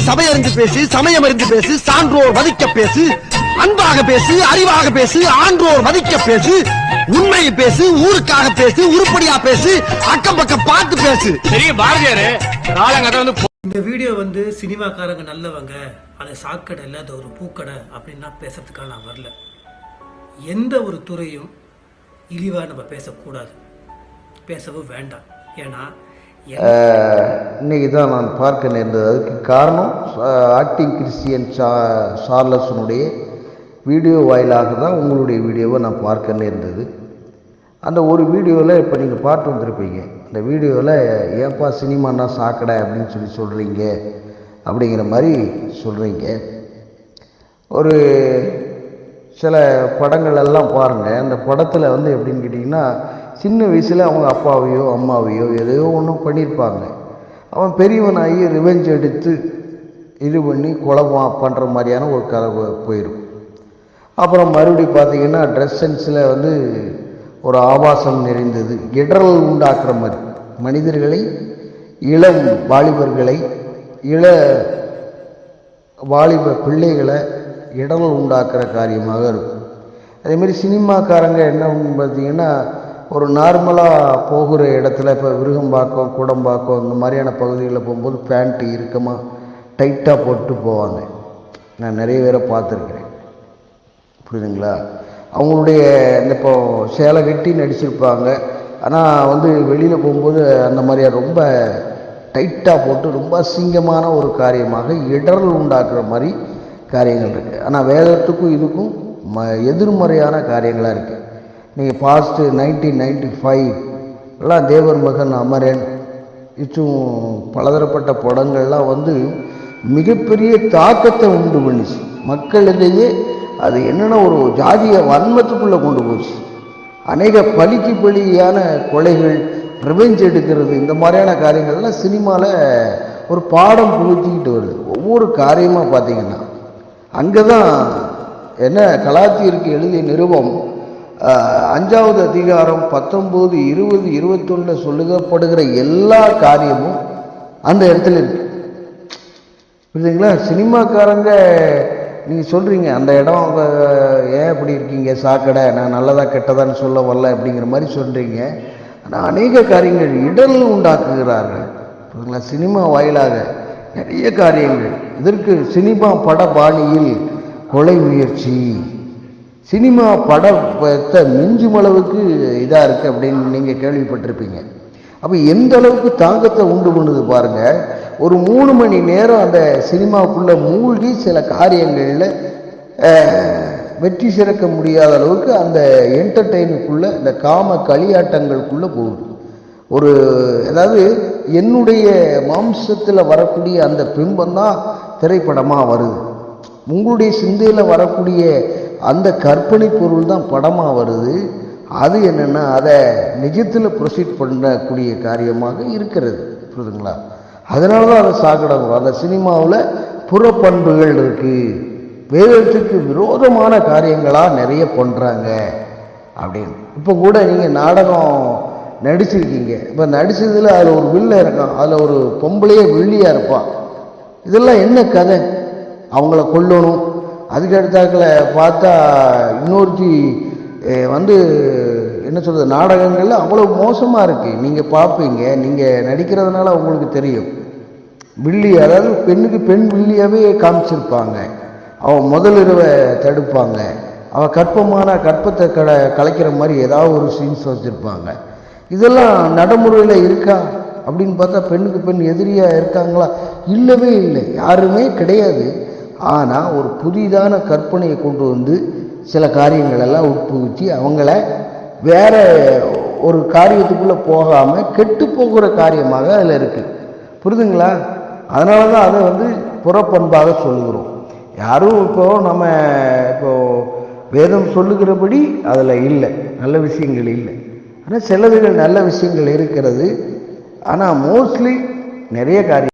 சபையறிந்து பேசு, சமயம் அறிந்து பேசு, சான்றோர் மதிக்க பேசு, அன்பாக பேசு, அறிவாக பேசு, ஆன்றோர் மதிக்க பேசு, உண்மையை பேசு, ஊருக்காக பேசு, உருப்படியா பேசு, அக்கம் பக்கம் பார்த்து பேசு. பெரிய பாரதியாரு இந்த வீடியோ சினிமாக்காரங்க நல்லவங்க, அது சாக்கடை இல்லாத ஒரு பூக்கடை அப்படின்னா பேசுறதுக்காக நான் வரல. எந்த ஒரு துறையும் இழிவா நம்ம பேசக்கூடாது, பேசவும் வேண்டாம். ஏன்னா இன்னைக்கு தான் நான் பார்க்க நேர்ந்தது. அதுக்கு காரணம் ஆக்டிங் கிறிஸ்டியன் சார்லஸனுடைய வீடியோ வாயிலாக தான் உங்களுடைய வீடியோவை நான் பார்க்க நேர்ந்தது. அந்த ஒரு வீடியோவில் இப்போ நீங்கள் பார்த்து வந்திருப்பீங்க. அந்த வீடியோவில் ஏன்பா சினிமானா சாக்கடை அப்படின்னு சொல்கிறீங்க அப்படிங்கிற மாதிரி சொல்கிறீங்க. ஒரு சில படங்கள் எல்லாம் பாருங்கள். அந்த படத்தில் எப்படின்னு கேட்டிங்கன்னா, சின்ன வயசில் அவங்க அப்பாவையோ அம்மாவையோ எதையோ ஒன்றும் பண்ணியிருப்பாங்க. அவன் பெரியவனாகி ரிவெஞ்ச் எடுத்து இது பண்ணி கொலை பண்ணுற மாதிரியான ஒரு கதை போயிடும். அப்புறம் மறுபடியும் பார்த்திங்கன்னா ட்ரெஸ் சென்ஸில் ஒரு ஆபாசம் நிறைந்தது, இடரல் உண்டாக்குற மாதிரி மனிதர்களை, இளம் வாலிபர்களை, வாலிப பிள்ளைகளை இடரல் உண்டாக்குற காரியமாக இருக்கும். அதேமாதிரி சினிமாக்காரங்க என்ன பார்த்திங்கன்னா, ஒரு நார்மலாக போகிற இடத்துல இப்போ விருகம்பாக்கம், கூடம்பாக்கம் இந்த மாதிரியான பகுதிகளில் போகும்போது பேண்ட்டு இறுக்கமாக டைட்டாக போட்டு போவாங்க. நான் நிறைய பேரை பார்த்துருக்கிறேன். புரியுதுங்களா? அவங்களுடைய இப்போ சேலை கட்டி நடிச்சிருப்பாங்க. ஆனால் வெளியில் போகும்போது அந்த மாதிரியா ரொம்ப டைட்டாக போட்டு ரொம்ப அசிங்கமான ஒரு காரியமாக இடரல் உண்டாக்குற மாதிரி காரியங்கள் இருக்குது. ஆனால் வேதத்துக்கும் இதுக்கும் எதிர்மறையான காரியங்களாக இருக்குது. நீங்கள் பாஸ்ட்டு 1995 எல்லாம் தேவர் மகன், அமரன், இன்னும் பலதரப்பட்ட படங்கள்லாம் மிகப்பெரிய தாக்கத்தை உண்டு பண்ணிச்சு மக்களிடையே. அது என்னென்னா ஒரு ஜாதிய வன்மத்துக்குள்ளே கொண்டு போச்சு. அநேக பலிக்கு பலியான கொலைகள், ரிவெஞ்ச் எடுக்கிறது, இந்த மாதிரியான காரியங்கள்லாம் சினிமாவில் ஒரு பாடம் புகுத்திக்கிட்டு வருது. ஒவ்வொரு காரியமாக பார்த்திங்கன்னா அங்கே தான் என்ன கலாத்தியருக்கு எழுதிய நிருபம் 5வது அதிகாரம் 19, 20, 21 சொல்லப்படுகிற எல்லா காரியமும் அந்த இடத்துல இருக்கு. புரியுதுங்களா? சினிமாக்காரங்க நீங்கள் சொல்கிறீங்க அந்த இடம் ஏன் இப்படி இருக்கீங்க, சாக்கடை, நான் நல்லதா கெட்டதான்னு சொல்ல வரல அப்படிங்கிற மாதிரி சொல்கிறீங்க. ஆனால் அநேக காரியங்கள் இடர்ல உண்டாக்குகிறார்கள். புரியுதுங்களா? சினிமா வாயிலாக நிறைய காரியங்கள். இதற்கு சினிமா பட பாணியில் கொலை முயற்சி, சினிமா படத்தை மிஞ்சும் அளவுக்கு இதாக இருக்குது அப்படின்னு நீங்கள் கேள்விப்பட்டிருப்பீங்க. அப்போ எந்த அளவுக்கு தாக்கத்தை உண்டு பண்ணுது பாருங்கள். ஒரு 3 மணி நேரம் அந்த சினிமாவுக்குள்ளே மூழ்கி சில காரியங்களில் வெற்றி சிறக்க முடியாத அளவுக்கு அந்த என்டர்டெயினுக்குள்ளே, இந்த காம களியாட்டங்களுக்குள்ளே போகுது. அதாவது என்னுடைய மாம்சத்தில் வரக்கூடிய அந்த பிம்பம்தான் திரைப்படமாக வருது. உங்களுடைய சிந்தையில் வரக்கூடிய அந்த கற்பனை பொருள் தான் படமாக வருது. அது என்னென்னா அதை நிஜத்தில் ப்ரொசீட் பண்ணக்கூடிய காரியமாக இருக்கிறது. புரியுதுங்களா? அதனால தான் அதை சாக்கடைங்க. அந்த சினிமாவில் புறப்பண்புகள் இருக்குது, வேதத்துக்கு விரோதமான காரியங்களாக நிறைய பண்ணுறாங்க அப்படின்னு. இப்போ கூட நீங்கள் நாடகம் நடிச்சிருக்கீங்க. இப்போ நடித்ததில் அதில் ஒரு வில்ல இருக்கான், அதில் ஒரு பொம்பளையே வில்லியாக இருப்பான். இதெல்லாம் என்ன கதை? அவங்கள கொல்லணும். அதுக்கு அடுத்தாக்கில் பார்த்தா இன்னொருத்தி என்ன சொல்கிறது, நாடகங்களில் அவ்வளோ மோசமாக இருக்குது. நீங்கள் பார்ப்பீங்க, நீங்கள் நடிக்கிறதுனால உங்களுக்கு தெரியும். வில்லி, அதாவது பெண்ணுக்கு பெண் வில்லியாகவே காமிச்சிருப்பாங்க. அவன் முதலிரவை தடுப்பாங்க, அவன் கற்பத்தை கலைக்கிற மாதிரி ஏதாவது ஒரு சீன்ஸ் வச்சுருப்பாங்க. இதெல்லாம் நடைமுறையில் இருக்கா அப்படின்னு பார்த்தா பெண்ணுக்கு பெண் எதிரியாக இருக்காங்களா? இல்லவே இல்லை, யாருமே கிடையாது. ஆனால் ஒரு புதிதான கற்பனையை கொண்டு சில காரியங்களெல்லாம் உட்புகுத்தி அவங்கள வேற ஒரு காரியத்துக்குள்ளே போகாமல் கெட்டு போகிற காரியமாக அதில் இருக்குது. புரியுதுங்களா? அதனால தான் அதை புறப்பண்பாக சொல்லுகிறோம். யாரும் நம்ம வேதம் சொல்லுகிறபடி அதில் இல்லை, நல்ல விஷயங்கள் இல்லை. ஆனால் சிலதுகள் நல்ல விஷயங்கள் இருக்கிறது. ஆனால் மோஸ்ட்லி நிறைய காரியம்